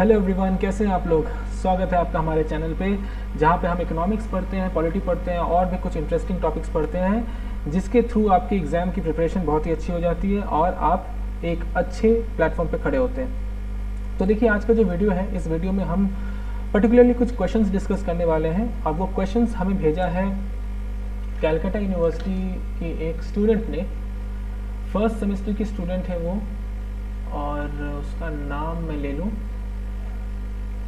Hello everyone, कैसे हैं आप लोग। स्वागत है आपका हमारे चैनल पे, जहाँ पे हम इकोनॉमिक्स पढ़ते हैं, पॉलिटी पढ़ते हैं और भी कुछ इंटरेस्टिंग टॉपिक्स पढ़ते हैं, जिसके थ्रू आपकी एग्ज़ाम की प्रिपरेशन बहुत ही अच्छी हो जाती है और आप एक अच्छे प्लेटफॉर्म पे खड़े होते हैं। तो देखिए, आज का जो वीडियो है, इस वीडियो में हम पर्टिकुलरली कुछ क्वेश्चंस डिस्कस करने वाले हैं और वो क्वेश्चंस हमें भेजा है कैलकाटा यूनिवर्सिटी की एक स्टूडेंट ने। फर्स्ट सेमेस्टर की स्टूडेंट है वो, और उसका नाम मैं ले लूँ,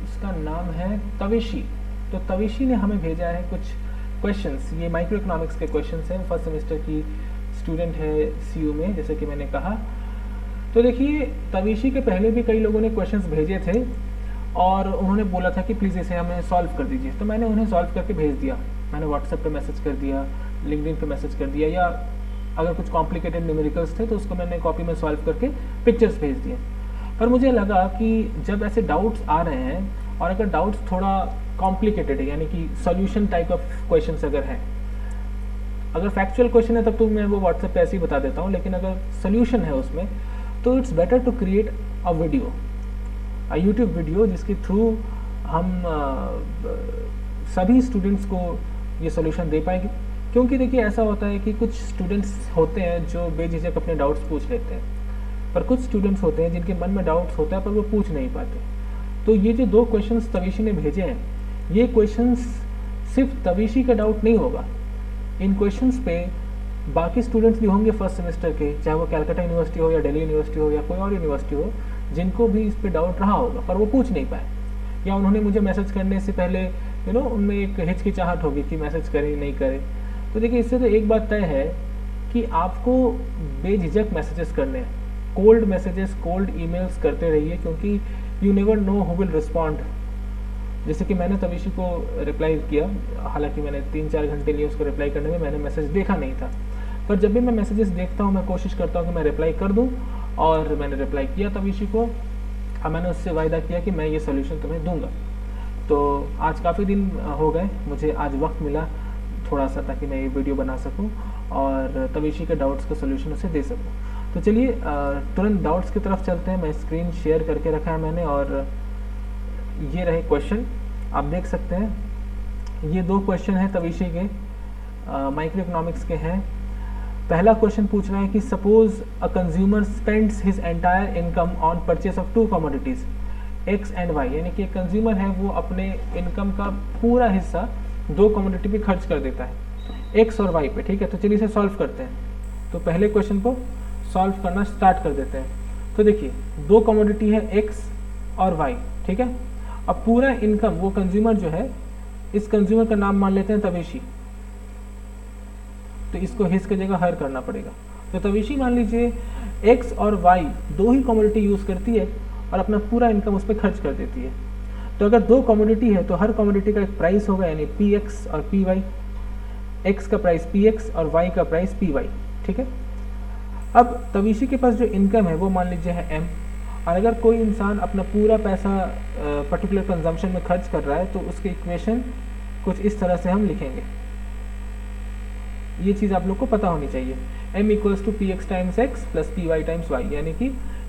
उसका नाम है तविशी। तो तविशी ने हमें भेजा है कुछ क्वेश्चंस, ये माइक्रो इकोनॉमिक्स के क्वेश्चंस हैं। फर्स्ट सेमेस्टर की स्टूडेंट है सीयू में, जैसे कि मैंने कहा। तो देखिए, तविशी के पहले भी कई लोगों ने क्वेश्चंस भेजे थे और उन्होंने बोला था कि प्लीज़ इसे हमें सॉल्व कर दीजिए। तो मैंने उन्हें सॉल्व करके भेज दिया। मैंने व्हाट्सएप पे मैसेज कर दिया, लिंक्डइन पे मैसेज कर दिया, या अगर कुछ कॉम्प्लिकेटेड न्यूमेरिकल्स थे तो उसको मैंने कॉपी में सॉल्व करके पिक्चर्स भेज दिए। पर मुझे लगा कि जब ऐसे डाउट्स आ रहे हैं और अगर डाउट्स थोड़ा कॉम्प्लिकेटेड है, यानी कि सॉल्यूशन टाइप ऑफ क्वेश्चंस अगर हैं, अगर फैक्चुअल क्वेश्चन है तब तो मैं वो व्हाट्सएप पे ऐसे ही बता देता हूँ, लेकिन अगर सोल्यूशन है उसमें तो it's better to create a video, a YouTube video, जिसके थ्रू हम सभी स्टूडेंट्स को ये सोल्यूशन दे पाएंगे। क्योंकि देखिए, ऐसा होता है कि कुछ स्टूडेंट्स होते हैं जो बेझिझक अपने डाउट्स पूछ लेते हैं, पर कुछ स्टूडेंट्स होते हैं जिनके मन में डाउट्स होता है पर वो पूछ नहीं पाते। तो ये जो दो क्वेश्चंस तविशी ने भेजे हैं, ये क्वेश्चंस सिर्फ तविशी का डाउट नहीं होगा। इन क्वेश्चंस पे बाकी स्टूडेंट्स भी होंगे फर्स्ट सेमेस्टर के, चाहे वो कैलकाटा यूनिवर्सिटी हो या दिल्ली यूनिवर्सिटी हो या कोई और यूनिवर्सिटी हो, जिनको भी इस पे डाउट रहा होगा पर वो पूछ नहीं पाए, या उन्होंने मुझे मैसेज करने से पहले उनमें एक हिचकिचाहट होगी कि मैसेज करें नहीं करें। तो देखिए, इससे तो एक बात तय है कि आपको बेझिझक मैसेजेस करने हैं, कोल्ड मैसेजेस, कोल्ड ईमेल्स करते रहिए, क्योंकि you never know who will respond. जैसे कि मैंने तविशी को रिप्लाई किया, हालांकि मैंने 3-4 घंटे लिए उसको रिप्लाई करने में, मैंने मैसेज देखा नहीं था, पर जब भी मैं मैसेजेस देखता हूँ मैं कोशिश करता हूँ कि मैं रिप्लाई कर दूँ, और मैंने रिप्लाई किया तविशी को और मैंने उससे वायदा किया कि मैं ये सोल्यूशन तुम्हें दूंगा। तो आज काफ़ी दिन हो गए, मुझे आज वक्त मिला थोड़ा सा, ताकि मैं ये वीडियो बना सकूं और तविशी के डाउट्स का सोल्यूशन उसे दे सकूं। तो चलिए तुरंत डाउट्स की तरफ चलते हैं। मैं स्क्रीन शेयर करके रखा है मैंने, और ये रहे क्वेश्चन, आप देख सकते हैं। ये दो क्वेश्चन हैं तविशी के, माइक्रो इकोनॉमिक्स के हैं। पहला क्वेश्चन पूछ रहा है कि suppose a consumer spends his entire income on purchase of 2 commodities X and Y, यानी कि एक कंज्यूमर है, वो अपने इनकम का पूरा हिस्सा 2 कमोडिटी पे खर्च कर देता है, एक्स और वाई पे। ठीक है, तो चलिए इसे सॉल्व करते हैं। तो पहले क्वेश्चन को सॉल्व करना स्टार्ट कर देते हैं। तो देखिए, 2 कमोडिटी है एक्स और वाई, ठीक है। अब पूरा इनकम, वो कंज्यूमर जो है, इस कंज्यूमर का नाम मान लेते हैं तविशी, तो इसको हिस की जगह हर करना पड़ेगा। तो तविशी मान लीजिए एक्स और वाई 2 ही कमोडिटी यूज करती है और अपना पूरा इनकम उस पर खर्च कर देती है। तो अगर 2 कमोडिटी है तो हर कमोडिटी का एक प्राइस होगा, यानी पी एक्स और पी वाई। एक्स का प्राइस पी एक्स और वाई का प्राइस पी वाई, ठीक है। अब तविशी के पास जो इनकम है वो मान लीजिए है एम, और अगर कोई इंसान अपना पूरा पैसा पर्टिकुलर कंजम्पशन में खर्च कर रहा है तो उसकी इक्वेशन कुछ इस तरह से हम लिखेंगे। ये चीज़ आप लोग को पता होनी चाहिए। m equals to P X times X plus P Y times Y, यानी कि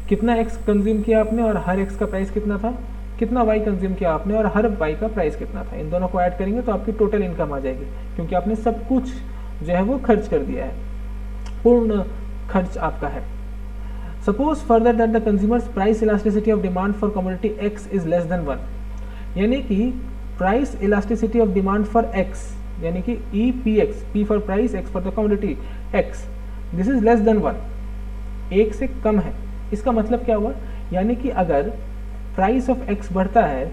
कितना x कंज्यूम किया आपने और हर x का प्राइस कितना था, कितना y कंज्यूम किया आपने और हर y का प्राइस कितना था। इन दोनों को ऐड करेंगे तो आपकी टोटल इनकम आ जाएगी, क्योंकि आपने सब कुछ जो है वो खर्च कर दिया है, पूर्ण खर्च आपका है। Suppose further that the consumers price elasticity of demand for commodity x is less than 1, यानी कि price elasticity of demand for x, यानी कि E P x, P for price, x for the commodity x, this is less than 1, 1 से कम है। इसका मतलब क्या हुआ, यानी कि अगर प्राइस ऑफ एक्स बढ़ता है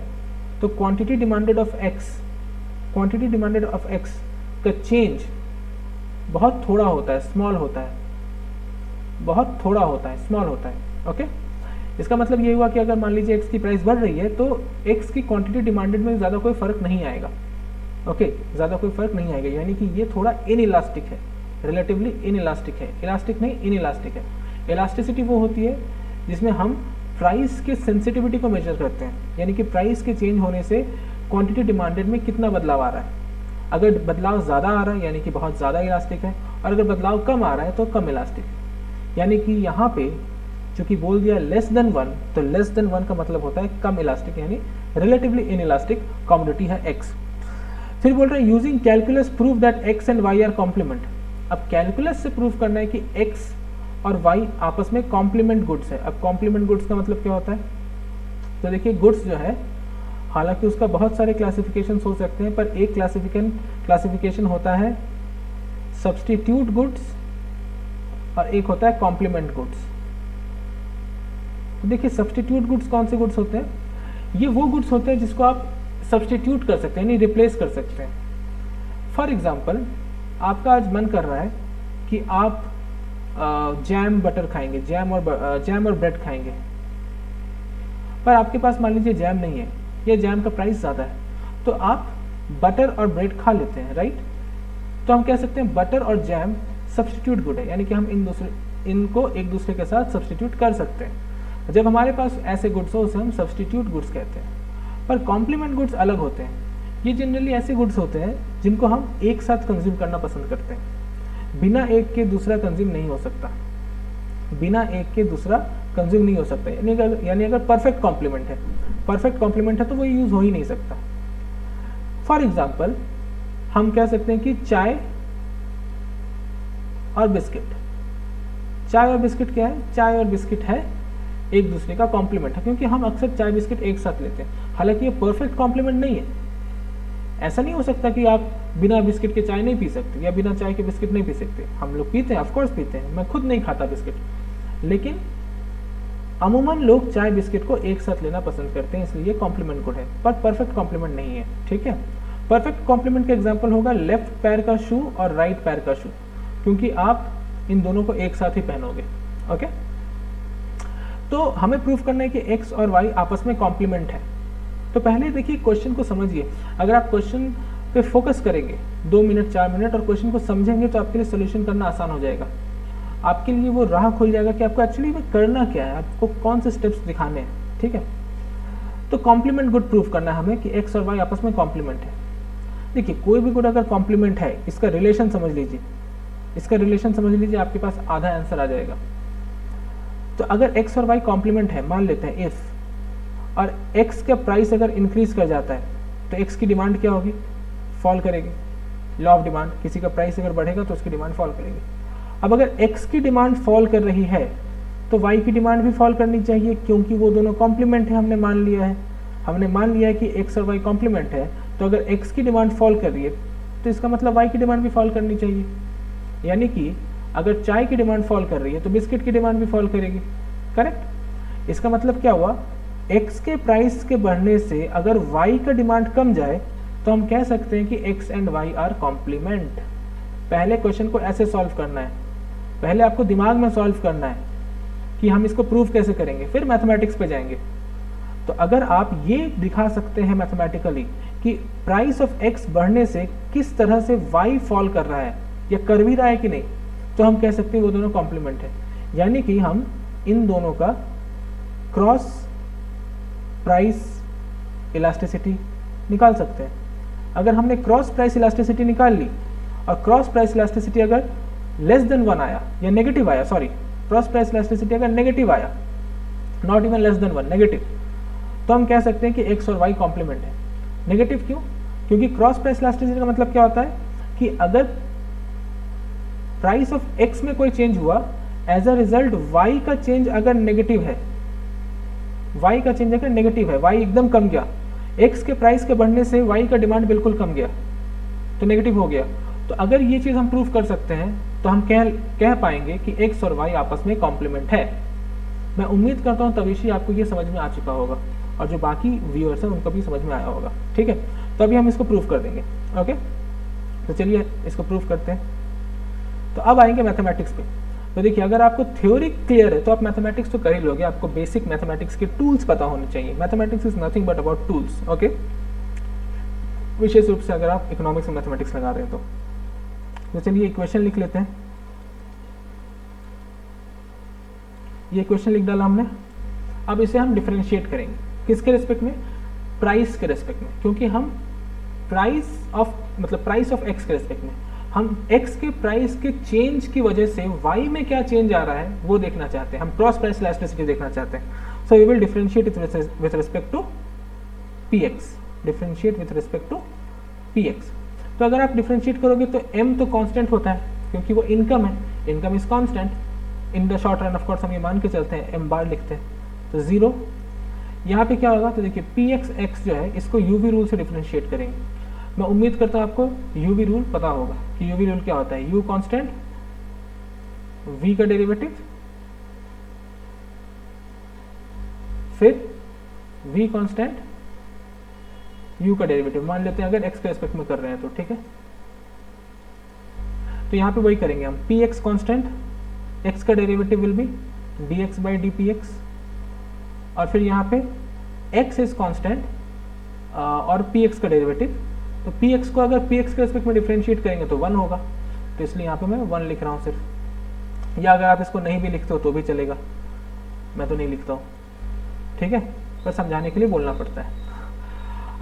तो quantity demanded of x, quantity demanded of x का चेंज बहुत थोड़ा होता है, स्मॉल होता है, बहुत थोड़ा होता है, स्मॉल होता है। ओके, इसका मतलब ये हुआ कि अगर मान लीजिए एक्स की प्राइस बढ़ रही है तो एक्स की क्वांटिटी डिमांडेड में ज़्यादा कोई फर्क नहीं आएगा। ओके, ज़्यादा कोई फर्क नहीं आएगा, यानी कि ये थोड़ा इनइलास्टिक है, रिलेटिवली इनइलास्टिक है, इलास्टिक नहीं इनइलास्टिक है। इलास्टिसिटी वो होती है जिसमें हम प्राइस के सेंसिटिविटी को मेजर करते हैं, यानी कि प्राइस के चेंज होने से क्वांटिटी डिमांडेड में कितना बदलाव आ रहा है। अगर बदलाव ज़्यादा आ रहा है यानी कि बहुत ज़्यादा इलास्टिक है, और अगर बदलाव कम आ रहा है तो कम इलास्टिक है। यानी कि यहाँ पे चूंकि बोल दिया लेस देन 1, तो लेस देन 1 का मतलब होता है कम इलास्टिक, यानी रिलेटिवली इन इलास्टिक कमोडिटी है x। फिर बोल रहे हैं using calculus prove that x and y are complement. अब कैलकुलस से प्रूव करना है कि x और y आपस में कॉम्प्लीमेंट गुड्स है। अब कॉम्प्लीमेंट गुड्स का मतलब क्या होता है? तो देखिए गुड्स जो है, हालांकि उसका बहुत सारे क्लासिफिकेशन हो सकते हैं, पर एक क्लासिफिकेशन होता है सब्स्टिट्यूट गुड्स और एक होता है कॉम्प्लीमेंट गुड्स। तो देखिए सब्स्टिट्यूट गुड्स कौन से गुड्स होते हैं? ये वो गुड्स होते हैं जिसको आप सब्स्टिट्यूट कर सकते हैं, यानी रिप्लेस कर सकते हैं। फॉर एग्जाम्पल, आपका आज मन कर रहा है कि आप जैम बटर खाएंगे, जैम और ब्रेड खाएंगे, पर आपके पास मान लीजिए जैम नहीं है या जैम का प्राइस ज़्यादा है, तो आप बटर और ब्रेड खा लेते हैं, राइट? तो हम कह सकते हैं बटर और जैम सब्स्टिट्यूट गुड है, यानी कि हम इनको एक दूसरे के साथ सब्स्टिट्यूट कर सकते हैं। जब हमारे पास ऐसे गुड्स हो उसे हम सब्स्टिट्यूट गुड्स कहते हैं। पर कॉम्प्लीमेंट गुड्स अलग होते हैं। ये जनरली ऐसे गुड्स होते हैं जिनको हम एक साथ कंज्यूम करना पसंद करते हैं। बिना एक के दूसरा कंज्यूम नहीं हो सकता, बिना एक के दूसरा कंज्यूम नहीं हो सकता, यानी अगर परफेक्ट कॉम्प्लीमेंट है तो वो यूज हो ही नहीं सकता। फॉर एग्जाम्पल, हम कह सकते हैं कि चाय और बिस्किट क्या है? चाय और बिस्किट है एक दूसरे का कॉम्प्लीमेंट है, क्योंकि हम अक्सर चाय बिस्किट एक साथ लेते हैं। हालांकि ये परफेक्ट कॉम्प्लीमेंट नहीं है। ऐसा नहीं हो सकता कि आप बिना बिस्किट के चाय नहीं पी सकते या बिना चाय के बिस्किट नहीं पी सकते। हम लोग पीते हैं, ऑफकोर्स पीते हैं, मैं खुद नहीं खाता बिस्किट, लेकिन अमूमन लोग चाय बिस्किट को एक साथ लेना पसंद करते हैं, इसलिए कॉम्प्लीमेंट गुड है, पर परफेक्ट कॉम्प्लीमेंट नहीं है। ठीक है, परफेक्ट कॉम्प्लीमेंट का एग्जांपल होगा लेफ्ट पैर का शू और राइट पैर का शू, क्योंकि आप इन दोनों को एक साथ ही पहनोगे। ओके, तो हमें प्रूफ करना है कि x और y आपस में कॉम्प्लीमेंट है। तो पहले देखिए क्वेश्चन को समझिए। अगर आप क्वेश्चन पे फोकस करेंगे 2 मिनट 4 मिनट और क्वेश्चन को समझेंगे तो आपके लिए सोल्यूशन करना आसान हो जाएगा। आपके लिए वो राह खुल जाएगा कि आपको एक्चुअली में करना क्या है, आपको कौन से स्टेप्स दिखाने हैं। ठीक है, तो कॉम्प्लीमेंट गुड प्रूफ करना है हमें कि x और y आपस में कॉम्प्लीमेंट है। देखिए कोई भी गुड अगर कॉम्प्लीमेंट है, इसका रिलेशन समझ लीजिए, आपके पास आधा आंसर आ जाएगा। तो अगर x और y कॉम्प्लीमेंट है, मान लेते हैं इफ, और x का प्राइस अगर इंक्रीज कर जाता है तो x की डिमांड क्या होगी? फॉल करेगी। लॉ ऑफ डिमांड, किसी का प्राइस अगर बढ़ेगा तो उसकी डिमांड फॉल करेगी। अब अगर x की डिमांड फॉल कर रही है तो y की डिमांड भी फॉल करनी चाहिए, क्योंकि वो दोनों कॉम्प्लीमेंट है। हमने मान लिया है कि x और y कॉम्प्लीमेंट है, तो अगर x की डिमांड फॉल कर रही है तो इसका मतलब y की डिमांड भी फॉल करनी चाहिए। यानी कि अगर चाय की डिमांड फॉल कर रही है तो बिस्किट की डिमांड भी फॉल करेगी। करेक्ट? इसका मतलब क्या हुआ? x के प्राइस के बढ़ने से अगर y का डिमांड कम जाए तो हम कह सकते हैं कि x and y are complement. पहले क्वेश्चन को ऐसे सॉल्व करना है, पहले आपको दिमाग में सॉल्व करना है कि हम इसको प्रूव कैसे करेंगे, फिर मैथमेटिक्स पे जाएंगे। तो अगर आप ये दिखा सकते हैं मैथमेटिकली कि प्राइस ऑफ x बढ़ने से किस तरह से y फॉल कर रहा है या कर भी रहा है कि नहीं, तो हम कह सकते हैं वो दोनों कॉम्प्लीमेंट है। यानी कि हम इन दोनों का क्रॉस प्राइस इलास्टिसिटी निकाल सकते हैं। अगर हमने क्रॉस प्राइस इलास्टिसिटी निकाल ली और क्रॉस प्राइस इलास्टिसिटी अगर लेस देन 1 आया या नेगेटिव आया, क्रॉस प्राइस इलास्टिसिटी अगर नेगेटिव आया, not even less than 1, negative, तो हम कह सकते हैं कि x और y कॉम्प्लीमेंट है। नेगेटिव क्यों? क्योंकि क्रॉस प्राइस इलास्टिसिटी का मतलब क्या होता है कि अगर प्राइस ऑफ x में कोई चेंज हुआ, एज अ रिजल्ट y का चेंज अगर नेगेटिव है, y एकदम कम गया, x के प्राइस के बढ़ने से y का डिमांड बिल्कुल कम गया, तो नेगेटिव हो गया। तो अगर ये चीज हम प्रूव कर सकते हैं तो हम कह पाएंगे कि x और y आपस में कॉम्प्लीमेंट है। मैं उम्मीद करता हूं तविशी आपको ये समझ में आ चुका होगा और जो बाकी व्यूअर्स हैं उनको भी समझ में आया होगा। ठीक है, तो अभी हम इसको प्रूव कर देंगे। ओके, तो चलिए इसको प्रूव करते हैं। तो अब आएंगे मैथमेटिक्स पे। तो देखिए अगर आपको थ्योरी क्लियर है तो आप मैथमेटिक्स तो कर ही लोगे, आपको बेसिक मैथमेटिक्स के टूल्स पता होने चाहिए। Mathematics is nothing but about tools. Okay, विशेष रूप से अगर आप इकोनॉमिक्स में मैथमेटिक्स लगा रहे हैं तो चलिए इक्वेशन लिख लेते हैं। ये इक्वेशन लिख डाला हमने। अब इसे हम डिफरेंशिएट करेंगे किसके रेस्पेक्ट में? प्राइस के रेस्पेक्ट में, क्योंकि हम प्राइस ऑफ x के रेस्पेक्ट में। हम x के प्राइस के चेंज की वजह से y में क्या चेंज आ रहा है वो देखना चाहते हैं, हम क्रॉस प्राइस इलास्टिसिटी देखना चाहते हैं। So we will differentiate with respect to px, differentiate with respect to px। तो अगर आप डिफरेंशिएट करोगे तो m तो कांस्टेंट होता है क्योंकि वो इनकम है, income is constant in the short run. Of course हम ये मान के चलते हैं, m बार लिखते हैं, तो 0। यहाँ पे क्या होगा, तो देखिए px जो है इसको uv रूल से डिफरेंशिएट करेंगे। मैं उम्मीद करता हूँ आपको uv रूल पता होगा कि uv रूल क्या होता है। u कांस्टेंट, v का डेरिवेटिव, फिर v कांस्टेंट, u का डेरिवेटिव मान लेते हैं अगर x के रेस्पेक्ट में कर रहे हैं तो, ठीक है। तो यहाँ पे वही करेंगे हम, px कांस्टेंट, x का derivative will be dx by dpx, और फिर यहाँ पे x इज कांस्टेंट और px का डेरिवेटिव। तो px को अगर px के रेस्पेक्ट में डिफरेंशिएट करेंगे तो 1 होगा, तो इसलिए यहाँ पे मैं 1 लिख रहा हूँ सिर्फ। या अगर आप इसको नहीं भी लिखते हो तो भी चलेगा, मैं तो नहीं लिखता हूँ, ठीक है, पर समझाने के लिए बोलना पड़ता है।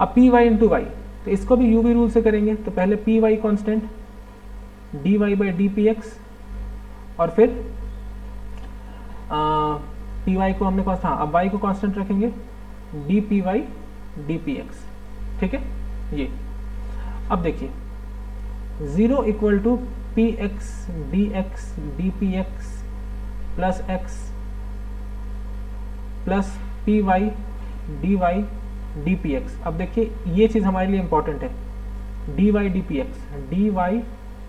अब py इंटू वाई, तो इसको भी uv रूल से करेंगे। तो पहले py constant, dy by dpx, और फिर py को हमने हाँ अब y को कांस्टेंट रखेंगे, dpy dpx, ठीक है। ये अब देखिए 0 equal to px dx dpx plus x plus py dy dpx। अब देखिए ये चीज़ हमारे लिए इंपॉर्टेंट है, dy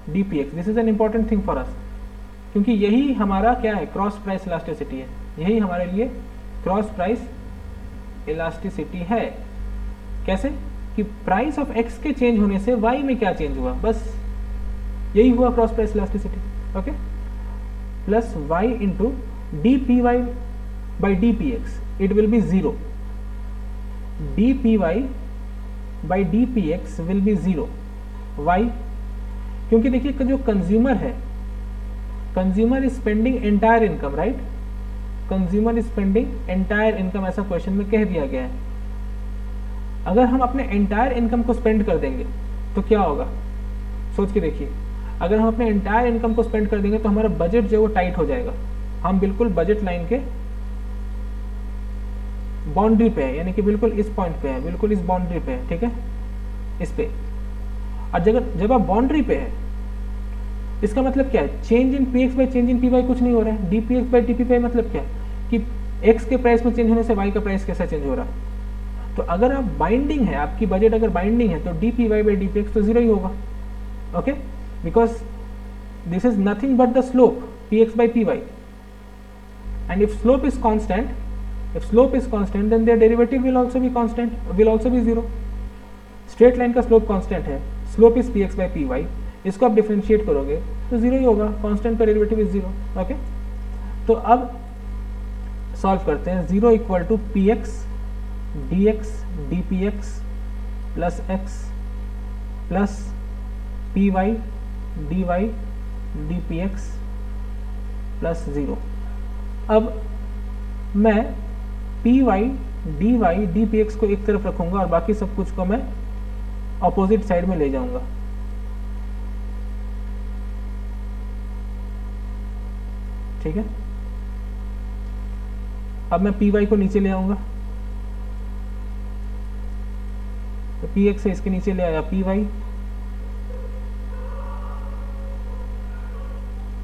dpx, this is an important thing for us, क्योंकि यही हमारा क्या है, क्रॉस प्राइस इलास्टिसिटी है। यही हमारे लिए क्रॉस प्राइस इलास्टिसिटी है। कैसे कि प्राइस ऑफ x के चेंज होने से y में क्या चेंज हुआ, बस यही हुआ cross price elasticity, okay. Plus y into dpy by dpx, it will B 0, dpy by dpx will be 0, y, क्योंकि देखिए जो कंज्यूमर है, consumer is spending entire income, right, consumer is spending entire income, ऐसा question में कह दिया गया है। अगर हम अपने एंटायर इनकम को स्पेंड कर देंगे तो क्या होगा, सोच के देखिए। अगर हम अपने एंटायर इनकम को स्पेंड कर देंगे तो हमारा बजट जो है वो टाइट हो जाएगा, हम बिल्कुल बजट लाइन के बाउंड्री पे है, यानी कि बिल्कुल इस पॉइंट पे है, बिल्कुल इस बाउंड्री पे है, ठीक है, इस पे। और जब आप बाउंड्री पे है, इसका मतलब क्या है, change in px by change in py कुछ नहीं हो रहा है, dpx बाई dpy मतलब क्या है कि x के प्राइस में चेंज होने से y का प्राइस कैसा चेंज हो रहा है। तो अगर आप बाइंडिंग है, आपकी बजट अगर बाइंडिंग है तो dpy बाई dpx तो 0 ही होगा, okay, because this is nothing but the slope px by py, and if slope is constant, if slope is constant then their derivative will also be constant, will also be 0। Straight line का slope constant है, slope is px by py, इसको आप differentiate करोगे तो 0 ही होगा, constant का derivative is 0, okay. तो अब सॉल्व करते हैं, 0 equal to px dx dpx plus x plus py dy dpx plus 0। अब मैं py dy dpx को एक तरफ रखूंगा और बाकी सब कुछ को मैं ऑपोजिट साइड में ले जाऊंगा, ठीक है। अब मैं py को नीचे ले आऊंगा, तो px से इसके नीचे ले आया py,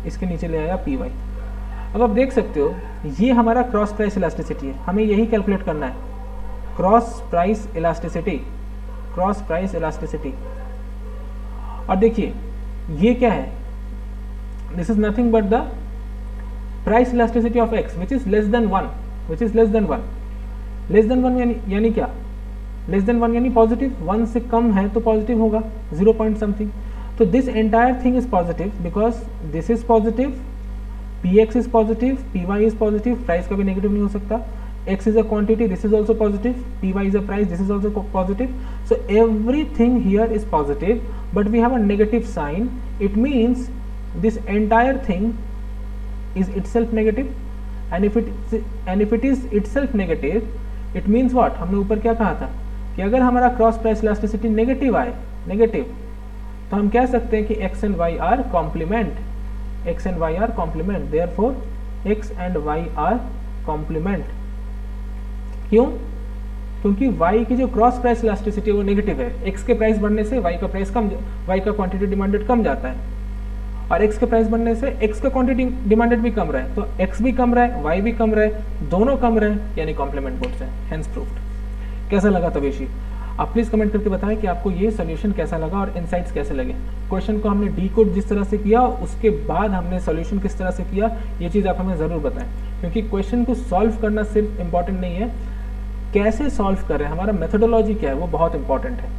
इसके नीचे ले आया py। अब आप देख सकते हो ये हमारा क्रॉस प्राइस इलास्टिसिटी है, हमें यही कैलकुलेट करना है, cross price elasticity, cross price elasticity. और देखिए ये क्या है, this is nothing but the price elasticity of x which is less than 1, which is less than 1, less than 1 यानी क्या, लेस देन 1 यानी पॉजिटिव, 1 से कम है तो पॉजिटिव होगा, 0 पॉइंट समथिंग। तो this entire thing is positive because this is positive, px is positive, py is positive, price का भी नेगेटिव नहीं हो सकता, x is a quantity, this is also positive, py is a price, this is also positive, so everything here is positive, but we have a negative sign, it means this entire thing is itself negative, and if it is itself negative, it means what, हमने ऊपर क्या कहा था कि अगर हमारा cross price elasticity negative आए, negative, तो हम कह सकते हैं कि x and y are complement, x and y are complement, therefore x and y are complement. क्यों? क्योंकि y की जो क्रॉस प्राइस इलास्टिसिटी है वो नेगेटिव है, x के प्राइस बढ़ने से y का प्राइस कम, y का क्वांटिटी डिमांडेड कम जाता है, और x के प्राइस बढ़ने से x का क्वांटिटी डिमांडेड भी कम रहा है, तो x भी कम रहा है, y भी कम रहा है, दोनों कम रहे हैं, यानी कॉम्प्लीमेंट बोथ हैं, हेंस प्रूव्ड। कैसा लगा तवेशी? आप प्लीज कमेंट करके बताएं कि आपको ये सोल्यूशन कैसा लगा और इनसाइट्स कैसे लगे। क्वेश्चन को हमने डीकोड जिस तरह से किया, उसके बाद हमने सोल्यूशन किस तरह से किया, ये चीज़ आप हमें ज़रूर बताएं, क्योंकि क्वेश्चन को सॉल्व करना सिर्फ इंपॉर्टेंट नहीं है, कैसे सॉल्व करें, हमारा मेथोडोलॉजी क्या है वो बहुत इंपॉर्टेंट है।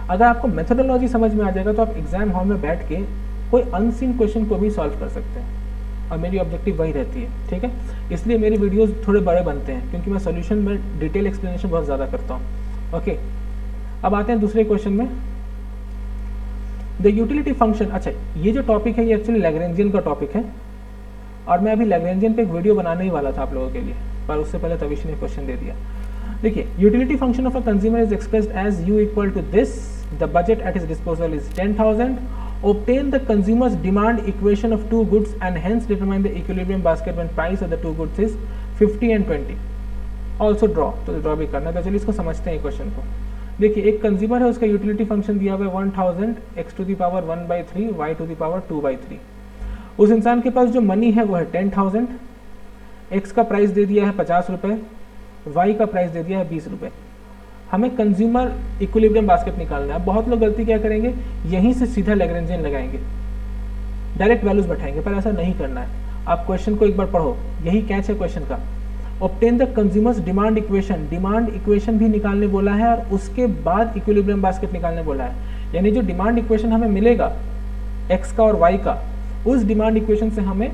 अगर आपको मेथोडोलॉजी समझ में आ जाएगा तो आप एग्जाम हॉल में बैठ के कोई अनसीन क्वेश्चन को भी सॉल्व कर सकते हैं, और मेरी ऑब्जेक्टिव वही रहती है, ठीक है। इसलिए मेरी वीडियोस थोड़े बड़े बनते हैं, क्योंकि मैं सॉल्यूशन में डिटेल एक्सप्लेनेशन बहुत ज़्यादा करता हूँ। ओके, अब आते हैं दूसरे क्वेश्चन में, द यूटिलिटी फंक्शन। अच्छा, ये जो टॉपिक है ये एक्चुअली लैग्रेंजियन का टॉपिक है, और मैं अभी लैग्रेंजियन पे एक वीडियो बनाने ही वाला था आप लोगों के लिए, पर उससे पहले तविश ने क्वेश्चन दे दिया। देखिए, utility function of a consumer is expressed as u equal to this, the budget at his disposal is 10,000, obtain the consumer's demand equation of two goods and hence determine the equilibrium basket when price of the two goods is 50 and 20. Also draw, तो draw भी करना है, तो चलिए इसको समझते हैं question को। देखिए, एक कंज्यूमर है, उसका यूटिलिटी फंक्शन दिया हुआ है 1000 x to the power 1/3 y to the power 2/3। उस इंसान के पास जो मनी है वो है 10,000, x का प्राइस दे दिया है 50 रुपये, y का प्राइस दे दिया है 20 रुपये। हमें कंज्यूमर इक्विलिब्रियम बास्केट निकालना है। बहुत लोग गलती क्या करेंगे, यहीं से सीधा लैग्रेंजियन लगाएंगे, डायरेक्ट वैल्यूज बैठाएंगे, पर ऐसा नहीं करना है। आप क्वेश्चन को एक बार पढ़ो, यही कैच है क्वेश्चन का। Obtain the consumers demand equation, demand equation भी निकालने बोला है, और उसके बाद इक्विलिब्रियम बास्केट निकालने बोला है। यानी जो डिमांड इक्वेशन हमें मिलेगा एक्स का और वाई का, उस डिमांड इक्वेशन से हमें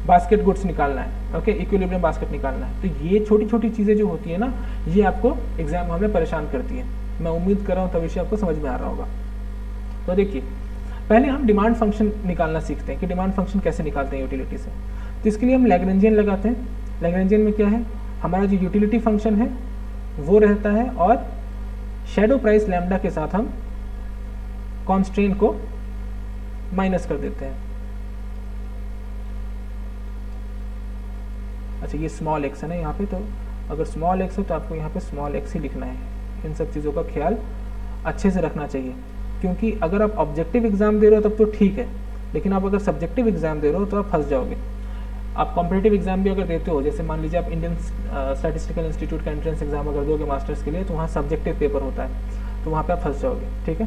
बास्केट गुड्स निकालना है, ओके, इक्विलिब्रियम बास्केट निकालना है। तो ये छोटी छोटी चीज़ें जो होती है ना, ये आपको एग्जाम हॉल में परेशान करती है। मैं उम्मीद कर रहा हूँ तभी से आपको समझ में आ रहा होगा। तो देखिए, पहले हम डिमांड फंक्शन निकालना सीखते हैं कि डिमांड फंक्शन कैसे निकालते हैं यूटिलिटी से। तो इसके लिए हम लैग्रेंजियन लगाते हैं। लैग्रेंजियन में क्या है, हमारा जो यूटिलिटी फंक्शन है वो रहता है, और शैडो प्राइस लैम्डा के साथ हम कॉन्स्ट्रेंट को माइनस कर देते हैं। अच्छा, ये स्मॉल एक्स है ना यहाँ पे, तो अगर स्मॉल एक्स है तो आपको यहाँ पे स्मॉल एक्स ही लिखना है। इन सब चीज़ों का ख्याल अच्छे से रखना चाहिए, क्योंकि अगर आप ऑब्जेक्टिव एग्जाम दे रहे हो तब तो ठीक है, लेकिन आप अगर सब्जेक्टिव एग्जाम दे रहे हो तो आप फंस जाओगे। आप कॉम्पिटिटिव एग्जाम भी अगर देते हो, जैसे मान लीजिए आप इंडियन स्टैटिस्टिकल इंस्टीट्यूट का एंट्रेंस एग्जाम अगर दोगे मास्टर्स के लिए, तो वहाँ सब्जेक्टिव पेपर होता है, तो वहाँ पे आप फंस जाओगे, ठीक है।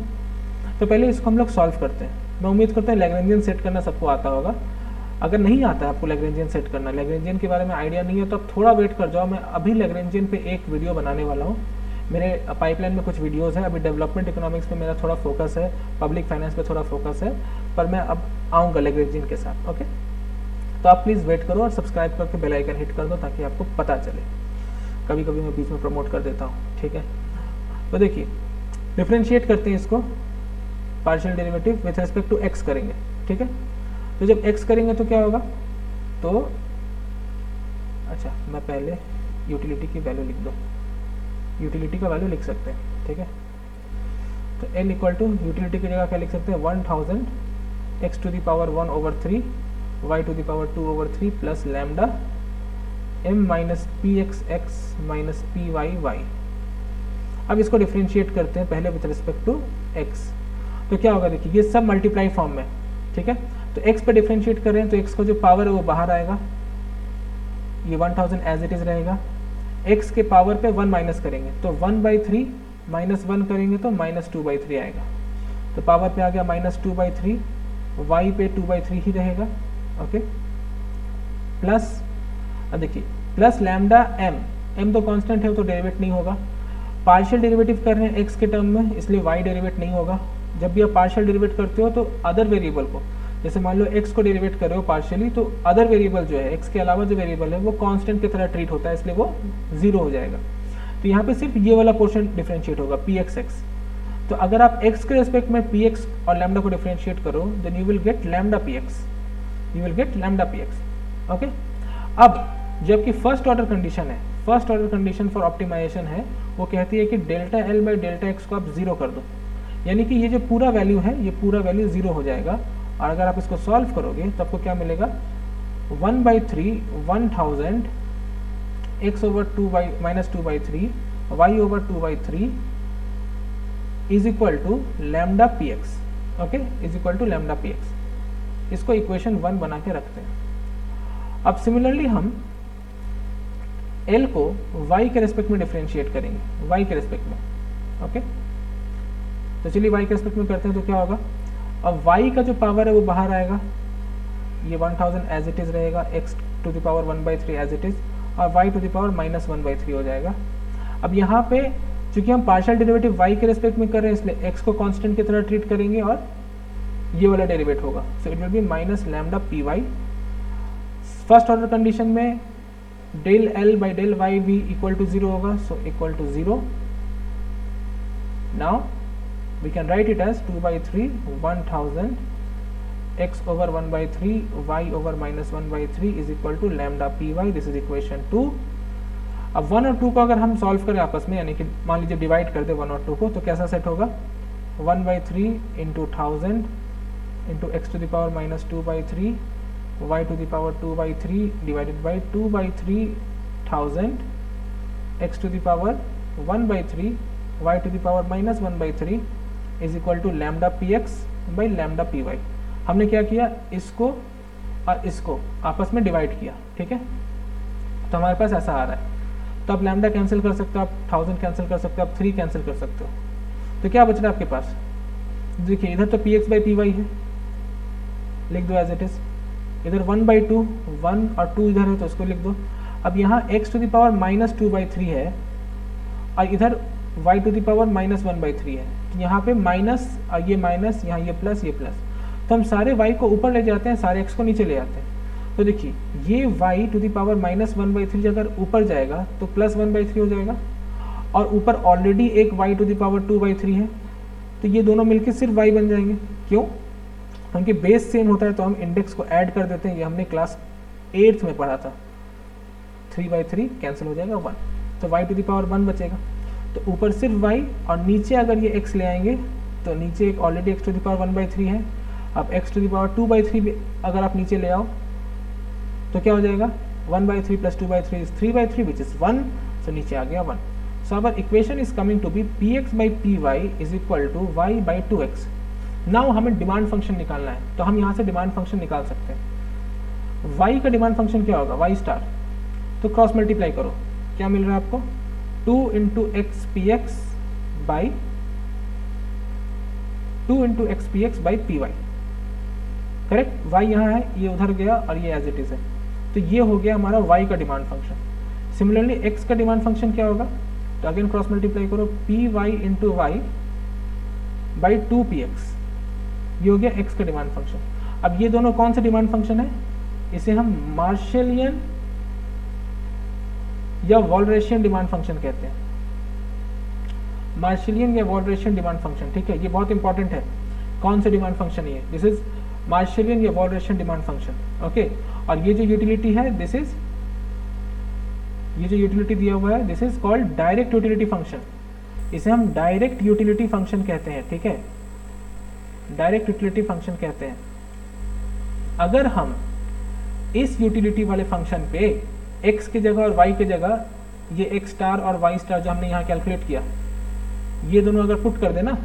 तो पहले इसको हम लोग सॉल्व करते हैं। मैं उम्मीद करता हूँ लैग्रेंजियन सेट करना सबको आता होगा। अगर नहीं आता है आपको लैग्रेंजियन सेट करना, लैग्रेंजियन के बारे में आइडिया नहीं है, तो आप थोड़ा वेट कर जाओ। मैं अभी लैग्रेंजियन पे एक वीडियो बनाने वाला हूँ। मेरे पाइपलाइन में कुछ वीडियोस हैं। अभी डेवलपमेंट इकोनॉमिक्स पे मेरा थोड़ा फोकस है, पब्लिक फाइनेंस पे थोड़ा फोकस है, पर मैं अब आऊँगा लैग्रेंजियन के साथ, ओके। तो आप प्लीज़ वेट करो और सब्सक्राइब करके बेल आइकन हिट कर दो, ताकि आपको पता चले। कभी कभी मैं बीच में प्रमोट कर देता हूँ, ठीक है। तो देखिए, डिफ्रेंशिएट करते हैं इसको, partial derivative with respect to X करेंगे, ठीक है। तो जब x करेंगे तो क्या होगा, तो अच्छा, मैं पहले यूटिलिटी की वैल्यू लिख दो, यूटिलिटी का वैल्यू लिख सकते हैं, ठीक है। तो n इक्वल टू यूटिलिटी की जगह क्या लिख सकते हैं, 1000 x to the power 1/3 y to the power 2/3 plus lambda m minus P X minus P Y. अब इसको डिफ्रेंशिएट करते हैं पहले विथ रिस्पेक्ट टू x। तो क्या होगा, देखिए ये सब मल्टीप्लाई फॉर्म में, ठीक है। तो x पे डिफ्रेंशिएट कर रहे हैं, तो x का जो पावर है वो बाहर आएगा, ये 1000 एज इट इज रहेगा। x के पावर पे 1 माइनस करेंगे, तो 1/3 माइनस 1 करेंगे तो माइनस 2/3 आएगा। तो पावर पे आ गया माइनस 2/3, y पे 2/3 ही रहेगा, ओके। प्लस, अब देखिए प्लस लैम्डा m तो कांस्टेंट है, तो डेरिवेट नहीं होगा। पार्शियल डेरिवेटिव कर रहे हैं x के टर्म में, इसलिए y डेरिवेट नहीं होगा। जब भी आप पार्शियल डेरिवेट करते हो तो अदर वेरिएबल को, जैसे मान लो x को डेरिवेट कर रहे हो पार्शियली, तो अदर वेरिएबल जो है x के अलावा जो वेरिएबल है वो कांस्टेंट की तरह ट्रीट होता है, इसलिए वो 0 हो जाएगा। तो यहाँ पे सिर्फ ये वाला पोर्शन डिफरेंशिएट होगा px। तो अगर आप x के रेस्पेक्ट में px और लैम्डा को डिफरेंशिएट करो, then you will get lambda px, you will get lambda px, okay. अब जबकि फर्स्ट ऑर्डर कंडीशन है, first order condition for optimization है, वो कहती है कि delta l by delta X को आप 0 कर दो। यानी कि ये जो पूरा वैल्यू है ये पूरा वैल्यू 0 हो जाएगा। और अगर आप इसको सॉल्व करोगे तो आपको क्या मिलेगा, 1/3 1000 x over 2/3 y over 2/3 is equal to lambda P X. Okay, is equal to lambda P X. इसको इक्वेशन 1 बना के रखते हैं। अब सिमिलरली हम L को y के रेस्पेक्ट में डिफरेंशिएट करेंगे, y के रेस्पेक्ट में। ओके, तो चलिए y के रेस्पेक्ट में करते हैं तो क्या होगा, अब y का जो पावर है वो बाहर आएगा, ये 1000 एज इट इज रहेगा, x to the power 1/3 as it is, और y टू द पावर -1/3 हो जाएगा। अब यहाँ पे चूंकि हम पार्शियल डेरिवेटिव y के रेस्पेक्ट में कर रहे हैं इसलिए x को कांस्टेंट की तरह ट्रीट करेंगे और ये वाला डेरिवेट होगा, so it will be minus lambda P Y. First order condition में del L by del Y भी इक्वल टू 0 होगा, so equal to 0। Now we can write it as 2/3 1000 x over 1/3 y over -1/3 is equal to lambda py। this is equation 2। अब 1 और 2 को अगर हम solve करें आपस में, यानी कि मान लीजिए डिवाइड कर दे 1 और 2 को, तो कैसा सेट होगा, 1/3 into 1000 into X to the power -2/3 y to the power 2/3 divided by 2/3 1000 x to the power 1/3 y to the power -1/3 is equal to lambda P X by lambda P Y. हमने क्या किया, इसको और इसको आपस में divide किया, ठीक है, तो हमारे पास ऐसा आ रहा है। तो आप लैम्डा कैंसिल कर सकते हो, आप 1000 कैंसिल कर सकते हो, आप 3 कैंसिल कर सकते हो, तो क्या बच रहा है आपके पास, देखिए इधर तो P X by P Y है, लिख दो एज इट इज, इधर 1/2 1 और 2 इधर है तो उसको लिख दो। अब यहाँ x टू द पावर -2/3 है और इधर y टू द पावर -1/3 है, तो यहाँ पे माइनस और ये माइनस, यहाँ ये प्लस, तो हम सारे y को ऊपर ले जाते हैं, सारे x को नीचे ले आते हैं। तो देखिए ये y टू द पावर -1/3 अगर ऊपर जाएगा तो +1/3 हो जाएगा, और ऊपर ऑलरेडी एक y टू द पावर 2/3 है, तो ये दोनों मिलके सिर्फ y बन जाएंगे। क्यों, क्योंकि बेस सेम होता है तो हम इंडेक्स को ऐड कर देते हैं, ये हमने क्लास 8th में पढ़ा था। 3/3 कैंसिल हो जाएगा 1, तो y टू द पावर 1 बचेगा, तो ऊपर सिर्फ y और नीचे अगर ये x ले आएंगे तो नीचे एक already x to the power 1/3 है। अब x टू द पावर 2/3 भी अगर आप नीचे ले आओ तो क्या हो जाएगा, 1/3 plus 2/3 is 3/3 which is 1, so नीचे आ गया 1। So our equation is coming to be px by P Y is equal to y by 2x। Now हमें डिमांड फंक्शन निकालना है, तो हम यहाँ से डिमांड फंक्शन निकाल सकते हैं। y का डिमांड फंक्शन क्या होगा, y स्टार, तो क्रॉस मल्टीप्लाई करो, क्या मिल रहा है आपको, 2 into X P X by 2 into X P X by P Y, correct. y यहाँ है, ये उधर गया और ये एज इट इज है, तो ये हो गया हमारा y का डिमांड फंक्शन। सिमिलरली x का डिमांड फंक्शन क्या होगा, तो अगेन क्रॉस मल्टीप्लाई करो, P Y into Y by 2px, ये हो गया x का डिमांड फंक्शन। अब ये दोनों कौन सा डिमांड फंक्शन है, इसे हम मार्शलियन या वॉलरेशियन डिमांड फंक्शन कहते हैं, मार्शलियन या वॉलरेशियन डिमांड फंक्शन, ठीक है, ये बहुत इंपॉर्टेंट है, कौन सा डिमांड फंक्शन है, दिस इज मार्शलियन या वॉलरेशियन डिमांड फंक्शन। ओके, और ये जो यूटिलिटी है, दिस इज, ये जो यूटिलिटी दिया हुआ है, this is called direct utility function, इसे हम डायरेक्ट यूटिलिटी फंक्शन कहते हैं, ठीक है, डायरेक्ट यूटिलिटी फंक्शन कहते हैं। अगर हम इस यूटिलिटी वाले फंक्शन पे x की जगह और y की जगह ये x स्टार और y स्टार जो हमने यहाँ कैलकुलेट किया, ये दोनों अगर पुट कर देना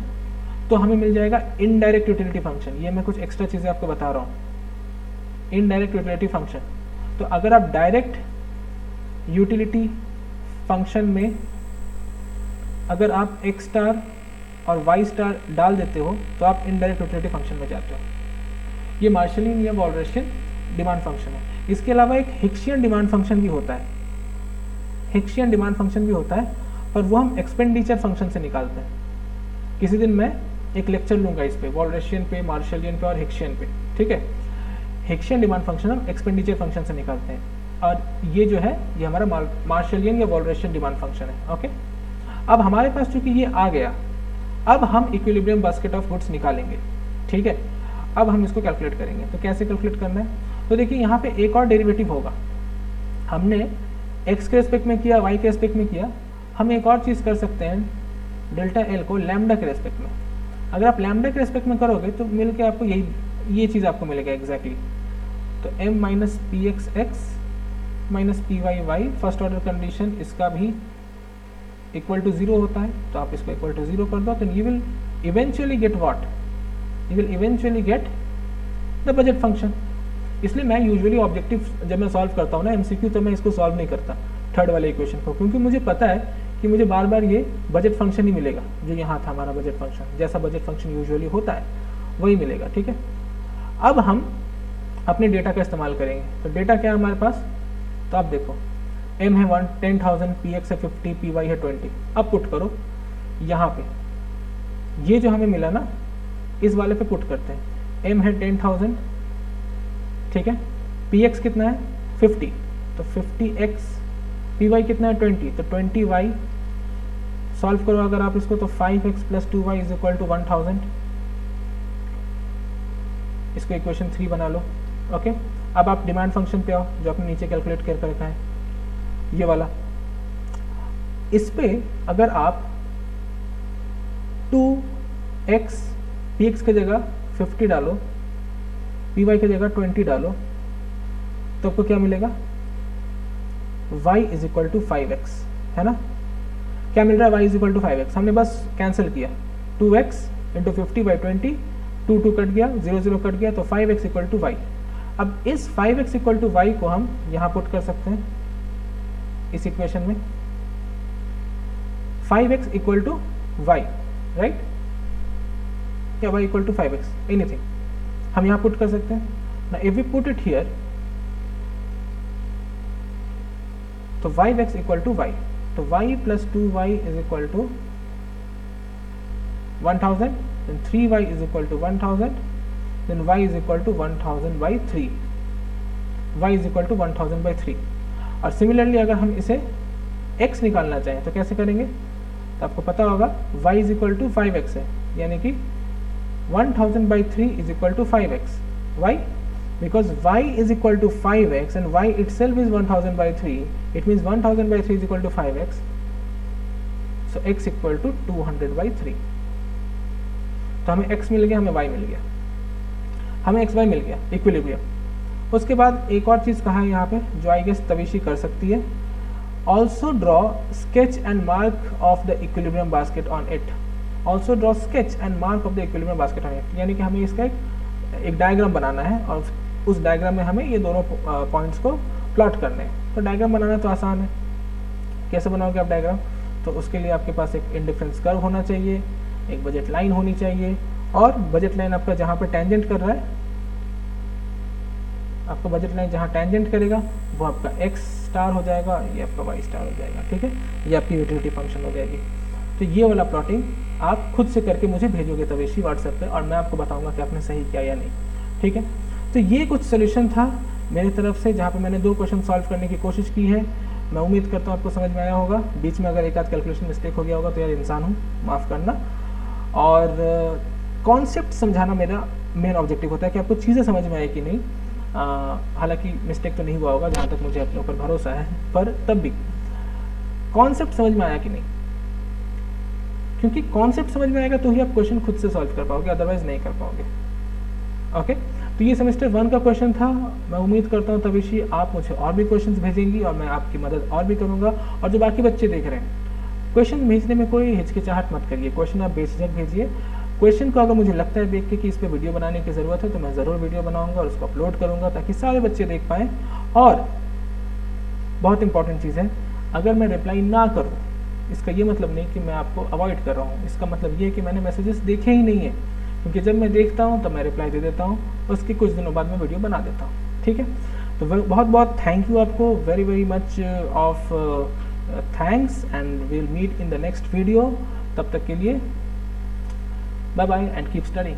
तो हमें मिल जाएगा इनडायरेक्ट यूटिलिटी फंक्शन। ये मैं कुछ एक्स्ट्रा चीज़ें आपको बता रहा हूँ, इनडायरेक्ट यूटिलिटी फंक्शन। तो अगर आप डायरेक्ट यूटिलिटी फंक्शन में अगर आप x स्टार और y स्टार डाल देते हो तो आप इनडायरेक्ट यूटिलिटी फंक्शन में जाते हो। ये मार्शलियन या वॉलरेशियन डिमांड फंक्शन है। इसके अलावा एक हिक्सियन डिमांड फंक्शन भी होता है, हिक्सियन डिमांड फंक्शन भी होता है, पर वो हम एक्सपेंडिचर फंक्शन से निकालते हैं। किसी दिन मैं एक लेक्चर लूंगा इस पे, वॉलरेशियन पे, मार्शलियन पे और हिक्सियन पे, ठीक है। हिक्सियन डिमांड फंक्शन हम एक्सपेंडिचर फंक्शन से निकालते हैं, और ये जो है ये हमारा मार्शलियन या वॉलरेशियन डिमांड फंक्शन है। ओके, अब हमारे पास चूंकि ये आ गया, अब हम इक्विलिब्रियम बास्केट ऑफ गुड्स निकालेंगे, ठीक है। अब हम इसको कैलकुलेट करेंगे, तो कैसे कैलकुलेट करना है, तो देखिए यहाँ पे एक और डेरिवेटिव होगा, हमने x के रेस्पेक्ट में किया, y के रेस्पेक्ट में किया, हम एक और चीज़ कर सकते हैं, डेल्टा एल को लैम्डा के रेस्पेक्ट में। अगर आप लैम्डा के रेस्पेक्ट में करोगे तो मिल के आपको यही ये चीज़ आपको मिलेगा एग्जैक्टली। तो m minus P X X minus P Y Y, first order condition इसका भी इक्वल टू 0 होता है, तो आप इसको इक्वल टू 0 कर दो, तो you will eventually get what, you will eventually get the budget function. इसलिए मैं यूजुअली ऑब्जेक्टिव जब मैं सॉल्व करता हूँ ना एमसीक्यू, तो मैं इसको सॉल्व नहीं करता थर्ड वाले इक्वेशन को, क्योंकि मुझे पता है कि मुझे बार बार ये बजट फंक्शन ही मिलेगा जो यहाँ था हमारा बजट फंक्शन, जैसा बजट फंक्शन यूजुअली होता है वही मिलेगा। ठीक है, अब हम अपने डेटा का इस्तेमाल करेंगे। तो डेटा क्या है हमारे पास, तो आप देखो m है 10,000, पी एक्स है 50, पी वाई है 20। अब पुट करो यहाँ पे, ये जो हमें मिला ना इस वाले पे पुट करते हैं। m है 10,000, ठीक है, पी एक्स कितना है 50, तो 50x, पी वाई कितना है 20, तो 20y। सॉल्व करो अगर आप इसको, तो 5x plus 2y is equal to 1000। इसको इक्वेशन 3 बना लो। ओके, अब आप डिमांड फंक्शन पे आओ जो आपने नीचे कैलकुलेट करके रखा है, ये वाला। इस पे अगर आप 2x पी एक्स की जगह 50 डालो, पी वाई की जगह 20 डालो, तो आपको क्या मिलेगा, y is equal to 5x, है ना। क्या मिल रहा है, y is equal to 5x, हमने बस कैंसिल किया, 2x इंटू 50 बाई 20, 2 कट गया, 0 कट गया, तो 5x इक्वल टू y। अब इस 5x इक्वल टू y को हम यहाँ पुट कर सकते हैं इस इक्वेशन में, 5x equal to y, right, या y equal to 5x, anything हम यहाँ पुट कर सकते हैं ना। If we put it here, तो 5x इक्वल टू y, तो y plus 2y is equal to 1000, then 3y is equal to 1000, then y is equal to 1000 by 3, y is equal to 1000 by 3। और similarly अगर हम इसे x निकालना चाहें तो कैसे करेंगे, तो आपको पता होगा y is equal to 5x है, यानी कि 1000 by 3 is equal to 5x। why? Because y is equal to 5x and y itself is 1000 by 3, it means 1000 by 3 is equal to 5x, so x equal to 200 by 3। तो हमें x मिल गया, हमें y मिल गया, हमें xy मिल गया, equilibrium. उसके बाद एक और चीज़ कहा है यहाँ पे जो आई गेस तविशी कर सकती है, also draw sketch and mark of the equilibrium basket on it. Also draw sketch and mark of the equilibrium basket on it, यानी कि हमें इसका एक डायग्राम बनाना है और उस डायग्राम में हमें ये दोनों पॉइंट्स को प्लॉट करने हैं। तो डायग्राम बनाना तो आसान है, कैसे बनाओगे आप डायग्राम, तो उसके लिए आपके पास एक इंडिफरेंस कर्व होना चाहिए, एक बजट लाइन होनी चाहिए, और बजट लाइन आपका जहाँ पे टेंजेंट कर रहा है, आपका बजट लाइन जहाँ टेंजेंट करेगा वो आपका x स्टार हो जाएगा, ये आपका y स्टार हो जाएगा। ठीक है, ये आपकी यूटिलिटी फंक्शन हो जाएगी। तो ये वाला प्लॉटिंग आप खुद से करके मुझे भेजोगे तवेशी व्हाट्सएप पे, और मैं आपको बताऊंगा कि आपने सही किया या नहीं। ठीक है, तो ये कुछ सोल्यूशन था मेरी तरफ से जहाँ पे मैंने 2 क्वेश्चन सॉल्व करने की कोशिश की है। मैं उम्मीद करता हूँ आपको समझ में आया होगा। बीच में अगर एक आध कैलकुलेशन मिस्टेक हो गया होगा तो यार इंसान हूँ, माफ़ करना। और कॉन्सेप्ट समझाना मेरा मेन ऑब्जेक्टिव होता है कि आपको चीज़ें समझ में आए कि नहीं। हालांकि मिस्टेक तो नहीं हुआ होगा जहाँ तक मुझे अपने ऊपर भरोसा है, पर तब भी कॉन्सेप्ट समझ में आया कि नहीं, क्योंकि कॉन्सेप्ट समझ में आएगा तो ही आप क्वेश्चन खुद से सॉल्व कर पाओगे, अदरवाइज नहीं कर पाओगे। ओके, तो ये सेमेस्टर 1 का क्वेश्चन था। मैं उम्मीद करता हूँ तविशी आप मुझे और भी क्वेश्चंस भेजेंगी और मैं आपकी मदद और भी करूँगा। और जो बाकी बच्चे देख रहे हैं, क्वेश्चन भेजने में कोई हिचकिचाहट मत करिए, क्वेश्चन आप बेझिझक भेजिए। क्वेश्चन को अगर मुझे लगता है देख के कि इस पर वीडियो बनाने की ज़रूरत है तो मैं ज़रूर वीडियो बनाऊंगा और उसको अपलोड करूंगा ताकि सारे बच्चे देख पाएँ। और बहुत इंपॉर्टेंट चीज़ है, अगर मैं रिप्लाई ना करूँ इसका ये मतलब नहीं कि मैं आपको अवॉइड कर रहा हूँ, इसका मतलब ये है कि मैंने मैसेजेस देखे ही नहीं है, क्योंकि जब मैं देखता हूँ तो मैं रिप्लाई दे देता हूँ, उसके कुछ दिनों बाद मैं वीडियो बना देता हूँ। ठीक है, तो बहुत बहुत थैंक यू आपको, very very much of thanks, and will meet in the next video. तब तक के लिए bye bye and keep studying.